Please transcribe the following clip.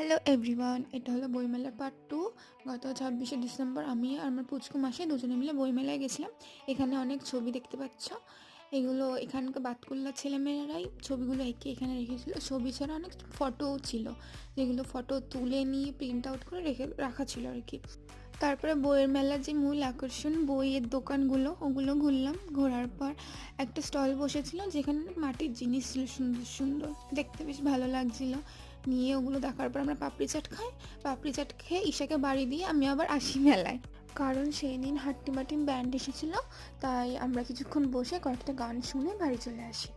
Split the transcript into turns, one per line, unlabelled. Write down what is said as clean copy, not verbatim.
Hello everyone, এটা হলো বইমেলার পার্ট 2। গত 26শে ডিসেম্বর আমি আর আমার পুচকু মাসি দুজনে মিলে বইমেলায় গেছিলাম। এখানে অনেক ছবি দেখতে পাচ্ছ। এগুলো এখানকার বাতকুল্লার ছেলেমেয়েরাই ছবিগুলো এঁকে এখানে রেখেছিল। ছবি ছাড়া অনেক ফটোও ছিল, যেগুলো ফটো তুলে নিয়ে প্রিন্ট আউট করে রাখা ছিল আর কি। তারপরে বইয়ের মেলার যে মূল আকর্ষণ বইয়ের দোকানগুলো, ওগুলো ঘুরলাম। ঘোরার পর একটা স্টল বসেছিল যেখানে মাটির জিনিস ছিল সুন্দর সুন্দর, দেখতে বেশ ভালো লাগছিল। নিয়ে ওগুলো দেখার পর আমরা পাপড়ি চাট খাই। পাপড়ি চাট খেয়ে ঈশাকে বাড়ি দিয়ে আমি আবার আসি মেলায়, কারণ সেই দিন হাট্টিমাটিম ব্যান্ড এসেছিল। তাই আমরা কিছুক্ষণ বসে কয়েকটা গান শুনে বাড়ি চলে আসি।